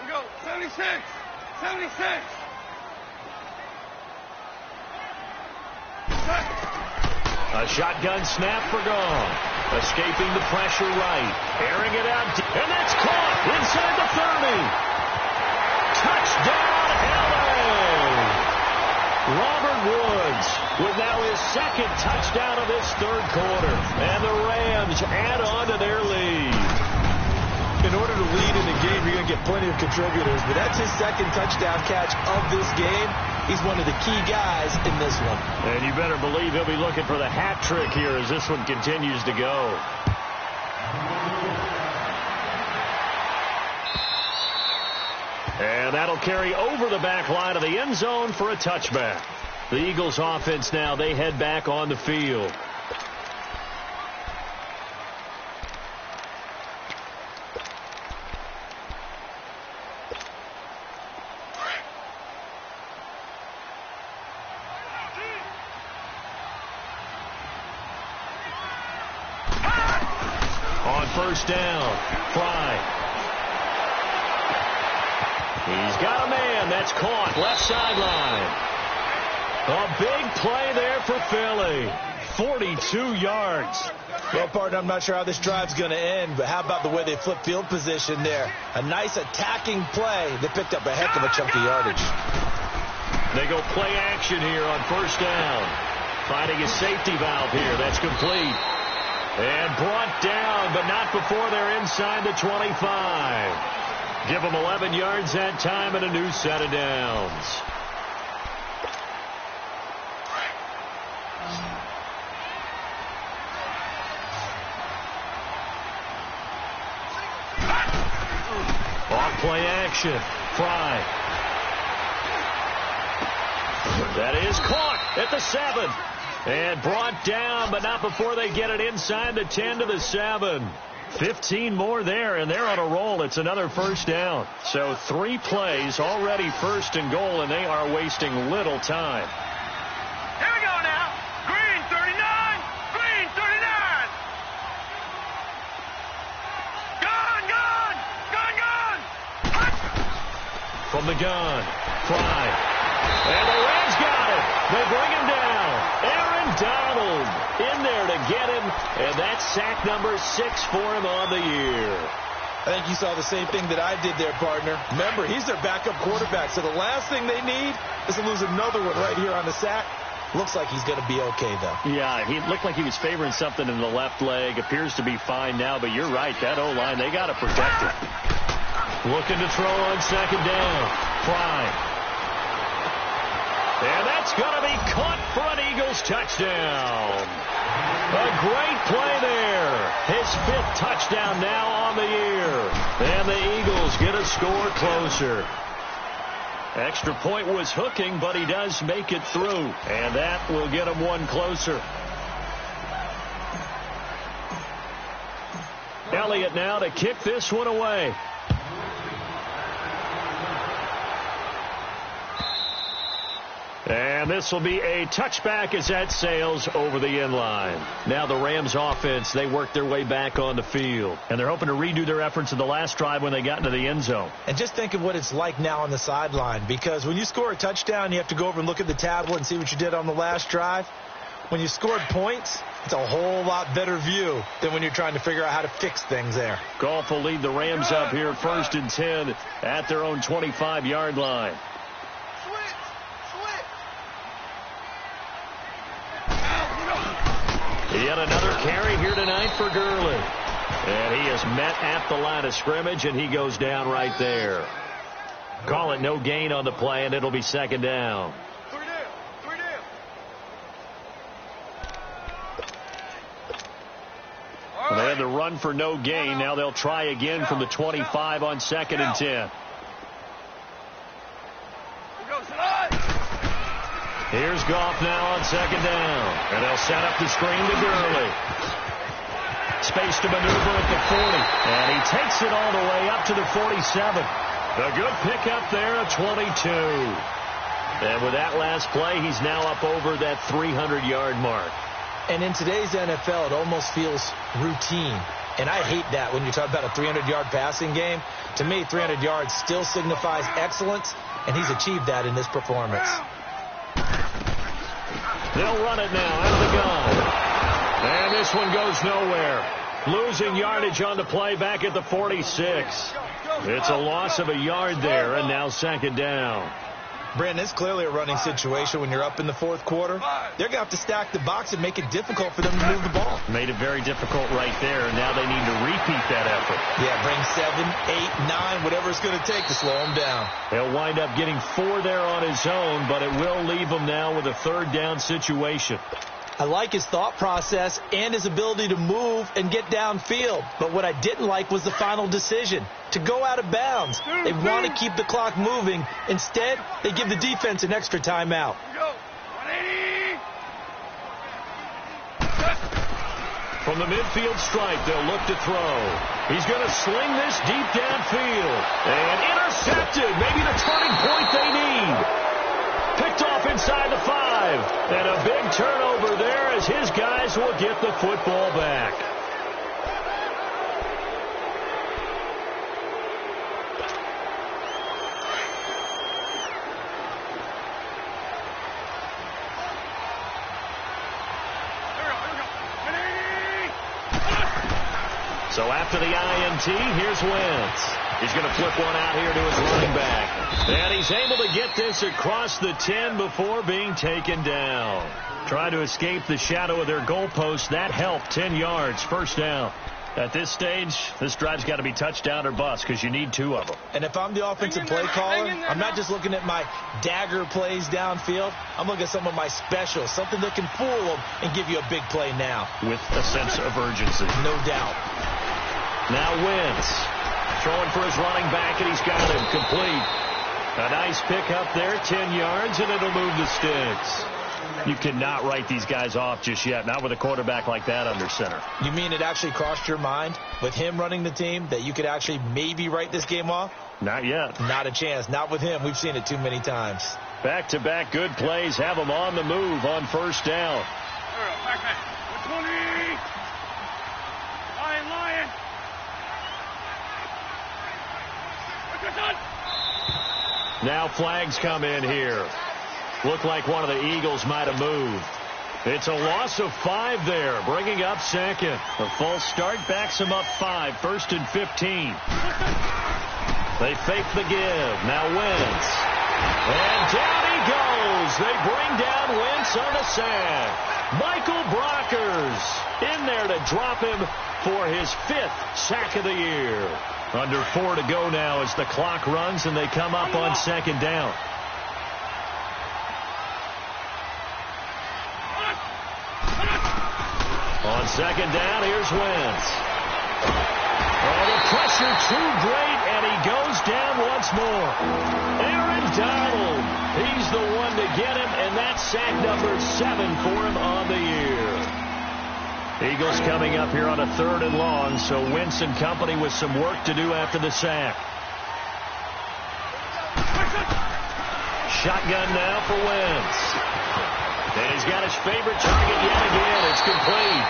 We go, 76, 76. A shotgun snap for Gone. Escaping the pressure right. Airing it out. And that's caught inside the 30. Touchdown, LA. Robert Woods with now his 2nd touchdown of this 3rd quarter. And the Rams add on to their lead. In order to lead in the game, you're going to get plenty of contributors, but that's his 2nd touchdown catch of this game. He's one of the key guys in this one. And you better believe he'll be looking for the hat trick here as this one continues to go. And that'll carry over the back line of the end zone for a touchback. The Eagles offense now, they head back on the field. First down. Fry. He's got a man. That's caught. Left sideline. A big play there for Philly. 42 yards. Well, partner, I'm not sure how this drive's going to end, but how about the way they flip field position there? A nice attacking play. They picked up a heck of a chunk of yardage. They go play action here on first down. Finding a safety valve here. That's complete. And brought down, but not before they're inside the 25. Give them 11 yards that time and a new set of downs. Off play action. Fry. That is caught at the 7. And brought down, but not before they get it inside the 10 to the 7. 15 more there, and they're on a roll. It's another first down. So 3 plays already first and goal, and they are wasting little time. Here we go now. Green 39. Green 39. Gun, gun. Gun, gun. From From the gun, Fry. And the Rams got it. They bring him down. Aaron Donald in there to get him. And that's sack number 6 for him on the year. I think you saw the same thing that I did there, partner. Remember, he's their backup quarterback, so the last thing they need is to lose another one right here on the sack. Looks like he's going to be okay, though. Yeah, he looked like he was favoring something in the left leg. Appears to be fine now, but you're right. That O-line, they got to protect it. Looking to throw on second down. Fry. And that's going to be caught for an Eagles touchdown. A great play there. His 5th touchdown now on the year. And the Eagles get a score closer. Extra point was hooking, but he does make it through. And that will get him one closer. Elliott now to kick this one away. And this will be a touchback as that sails over the end line. Now the Rams offense, they work their way back on the field. And they're hoping to redo their efforts in the last drive when they got into the end zone. And just think of what it's like now on the sideline. Because when you score a touchdown, you have to go over and look at the tablet and see what you did on the last drive. When you scored points, it's a whole lot better view than when you're trying to figure out how to fix things there. Goff will lead the Rams up here 1st and 10 at their own 25-yard line. Yet another carry here tonight for Gurley. And he is met at the line of scrimmage, and he goes down right there. Call it no gain on the play, and it'll be second down. Well, they had the run for no gain. Now they'll try again from the 25 on 2nd and 10. Here's Goff now on second down. And they'll set up the screen to Gurley. Space to maneuver at the 40. And he takes it all the way up to the 47. A good pickup there at 22. And with that last play, he's now up over that 300-yard mark. And in today's NFL, it almost feels routine. And I hate that when you talk about a 300-yard passing game. To me, 300 yards still signifies excellence, and he's achieved that in this performance. They'll run it now out of the gun. And this one goes nowhere. Losing yardage on the play back at the 46. It's a loss of a yard there, and now second down. Brandon, it's clearly a running situation when you're up in the 4th quarter. They're going to have to stack the box and make it difficult for them to move the ball. Made it very difficult right there. Now they need to repeat that effort. Yeah, bring 7, 8, 9, whatever it's going to take to slow him down. He'll wind up getting 4 there on his own, but it will leave him now with a 3rd down situation. I like his thought process and his ability to move and get downfield. But what I didn't like was the final decision, to go out of bounds. They want to keep the clock moving. Instead, they give the defense an extra timeout. From the midfield stripe, they'll look to throw. He's going to sling this deep downfield. And intercepted. Maybe the turning point they need. Picked off inside the 5. And a big turnover there as his guys will get the football back. So after the INT, here's Wentz. He's going to flip one out here to his running back. And he's able to get this across the 10 before being taken down. Trying to escape the shadow of their goalpost. That helped. 10 yards. First down. At this stage, this drive's got to be touchdown or bust because you need 2 of them. And if I'm the offensive play caller, I'm not just looking at my dagger plays downfield. I'm looking at some of my specials, something that can fool them and give you a big play now. With a sense of urgency. No doubt. Now Wentz. Throwing for his running back, and he's got him complete. A nice pickup there, 10 yards, and it'll move the sticks. You cannot write these guys off just yet, not with a quarterback like that under center. You mean it actually crossed your mind with him running the team that you could actually maybe write this game off? Not yet. Not a chance. Not with him. We've seen it too many times. Back-to-back good plays have them on the move on first down. Now flags come in here. Looked like one of the Eagles might have moved. It's a loss of 5 there, bringing up second. A false start backs him up 5, 1st and 15. They fake the give. Now Wentz. And down he goes. They bring down Wentz on the sack. Michael Brockers in there to drop him for his 5th sack of the year. Under 4 to go now as the clock runs and they come up on 2nd down. On 2nd down, here's Wentz. Oh, the pressure too great, and he goes down once more. Aaron Donald, he's the one to get him, and that's sack number 7 for him on the year. Eagles coming up here on a 3rd and long, so Wentz and company with some work to do after the sack. Shotgun now for Wentz. And he's got his favorite target yet again. It's complete.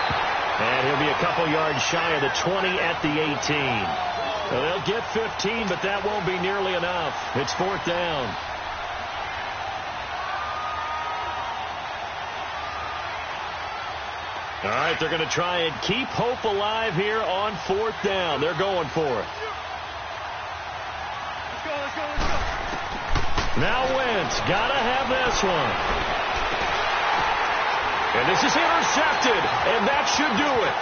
And he'll be a couple yards shy of the 20 at the 18. Well, they'll get 15, but that won't be nearly enough. It's 4th down. All right, they're going to try and keep hope alive here on 4th down. They're going for it. Let's go. Now Wentz, got to have this one. And this is intercepted, and that should do it.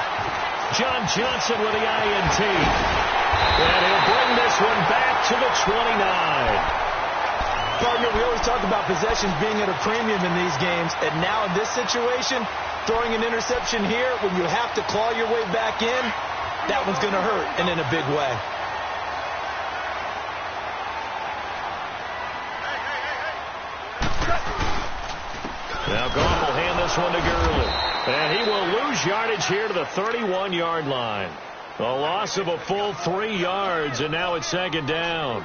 John Johnson with the INT. And he'll bring this one back to the 29. Partner, we always talk about possessions being at a premium in these games, and now in this situation, throwing an interception here when you have to claw your way back in, that one's going to hurt, and in a big way. Now Goff will hand this one to Gurley. And he will lose yardage here to the 31-yard line. A loss of a full 3 yards, and now it's 2nd down.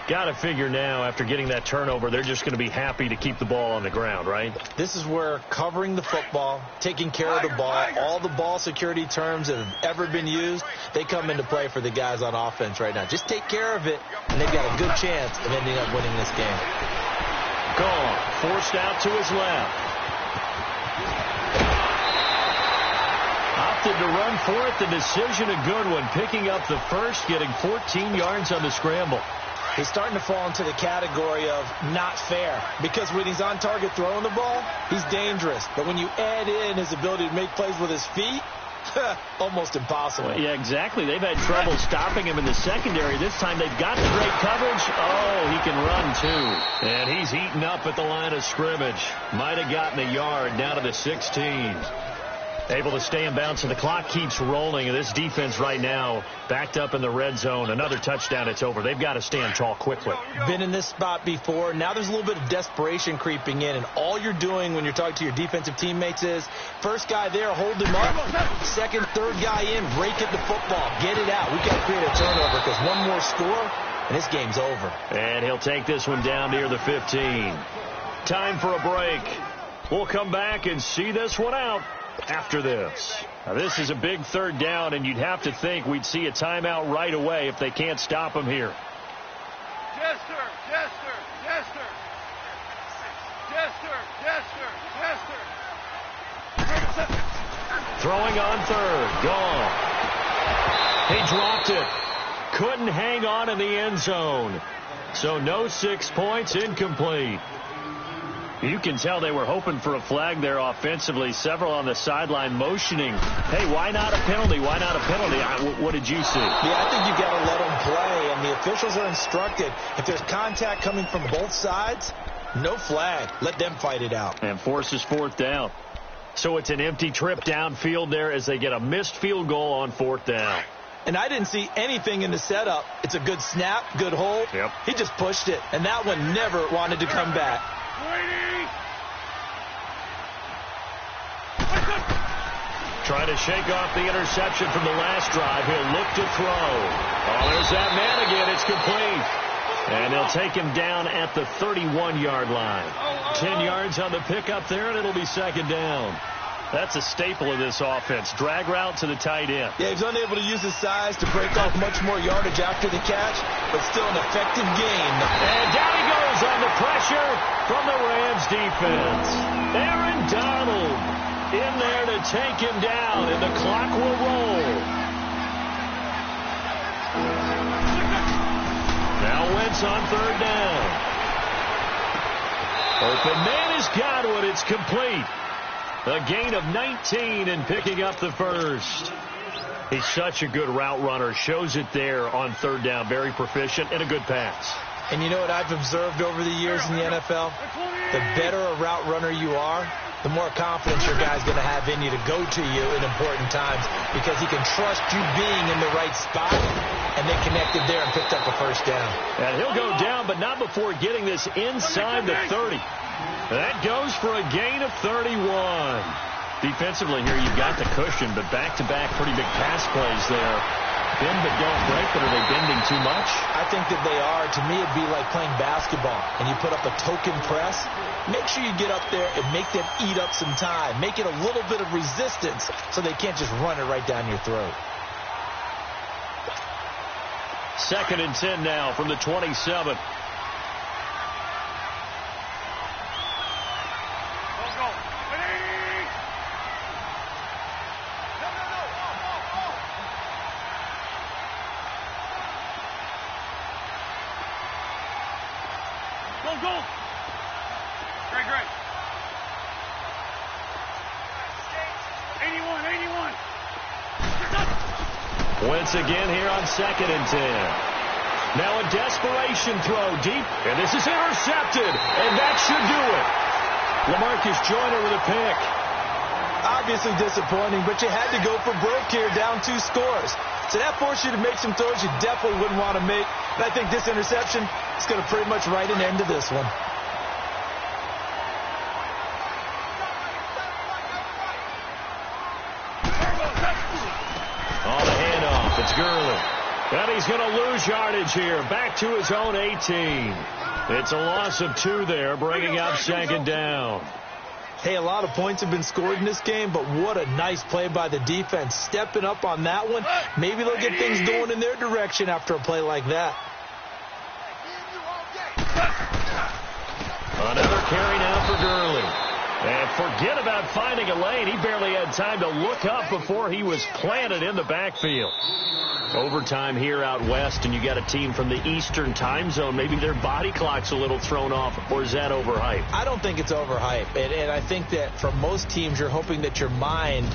Got to figure now, after getting that turnover, they're just going to be happy to keep the ball on the ground, right? This is where covering the football, taking care of the ball, all the ball security terms that have ever been used, they come into play for the guys on offense right now. Just take care of it, and they've got a good chance of ending up winning this game. Goff forced out to his left. Opted to run for it. The decision a good one. Picking up the first, getting 14 yards on the scramble. He's starting to fall into the category of not fair, because when he's on target throwing the ball, he's dangerous. But when you add in his ability to make plays with his feet, almost impossible. Well, yeah, exactly. They've had trouble stopping him in the secondary. This time they've got the great coverage. Oh, he can run, too. And he's eaten up at the line of scrimmage. Might have gotten a yard down to the 16. Able to stay in bounds, and the clock keeps rolling. And this defense right now backed up in the red zone. Another touchdown, it's over. They've got to stand tall quickly. Been in this spot before. Now there's a little bit of desperation creeping in, and all you're doing when you're talking to your defensive teammates is first guy there, hold him up. Second, third guy in, rake at the football. Get it out. We've got to create a turnover, because one more score, and this game's over. And he'll take this one down near the 15. Time for a break. We'll come back and see this one out after this. Now, this is a big 3rd down, and you'd have to think we'd see a timeout right away if they can't stop him here. Yes, sir. Yes, sir. Yes, sir. Yes, sir. Yes, sir. Yes, sir. Throwing on 3rd. Gone. He dropped it. Couldn't hang on in the end zone. So no 6 points, incomplete. You can tell they were hoping for a flag there offensively. Several on the sideline motioning, hey, why not a penalty? Why not a penalty? What did you see? Yeah, I think you got to let them play, and the officials are instructed. If there's contact coming from both sides, no flag. Let them fight it out. And forces 4th down. So it's an empty trip downfield there as they get a missed field goal on 4th down. And I didn't see anything in the setup. It's a good snap, good hold. Yep. He just pushed it, and that one never wanted to come back. Trying to shake off the interception from the last drive. He'll look to throw. Oh, there's that man again. It's complete. And they'll take him down at the 31-yard line. 10 yards on the pickup there, and it'll be 2nd down. That's a staple of this offense. Drag route to the tight end. Yeah, he's unable to use his size to break off much more yardage after the catch, but still an effective gain. And down he goes on the pressure from the Rams defense. Aaron Donald in there to take him down, and the clock will roll. Now Wentz on third down. Open man is Godwin. It's complete. A gain of 19 and picking up the first. He's such a good route runner. Shows it there on third down. Very proficient and a good pass. And you know what I've observed over the years in the NFL? The better a route runner you are, the more confidence your guy's going to have in you to go to you in important times because he can trust you being in the right spot, and they connected there and picked up a first down. And he'll go down, but not before getting this inside the 30. That goes for a gain of 31. Defensively here, you've got the cushion, but back-to-back pretty big pass plays there. Bend but don't break, but are they bending too much? I think that they are. To me, it'd be like playing basketball, and you put up a token press. Make sure you get up there and make them eat up some time. Make it a little bit of resistance so they can't just run it right down your throat. 2nd and 10 now from the 27. Wentz again here on 2nd and 10. Now a desperation throw deep, and this is intercepted, and that should do it. LaMarcus Joyner with a pick. Obviously disappointing, but you had to go for broke here, down 2 scores. So that forced you to make some throws you definitely wouldn't want to make. And I think this interception is going to pretty much write an end to this one. It's Gurley. And he's going to lose yardage here. Back to his own 18. It's a loss of 2 there, bringing up 2nd down. Hey, a lot of points have been scored in this game, but what a nice play by the defense. Stepping up on that one. Maybe they'll get things going in their direction after a play like that. Another carry now for Gurley. And forget about finding a lane. He barely had time to look up before he was planted in the backfield. Overtime here out west, and you got a team from the Eastern time zone. Maybe their body clock's a little thrown off, or is that overhyped? I don't think it's overhyped. And I think that for most teams, you're hoping that your mind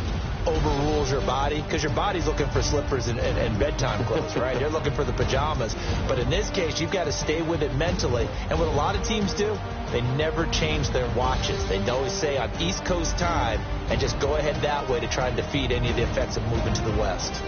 overrules your body, because your body's looking for slippers and bedtime clothes, right? They're looking for the pajamas. But in this case, you've got to stay with it mentally. And what a lot of teams do, they never change their watches. They always say on East Coast time and just go ahead that way to try and defeat any of the effects of moving to the west.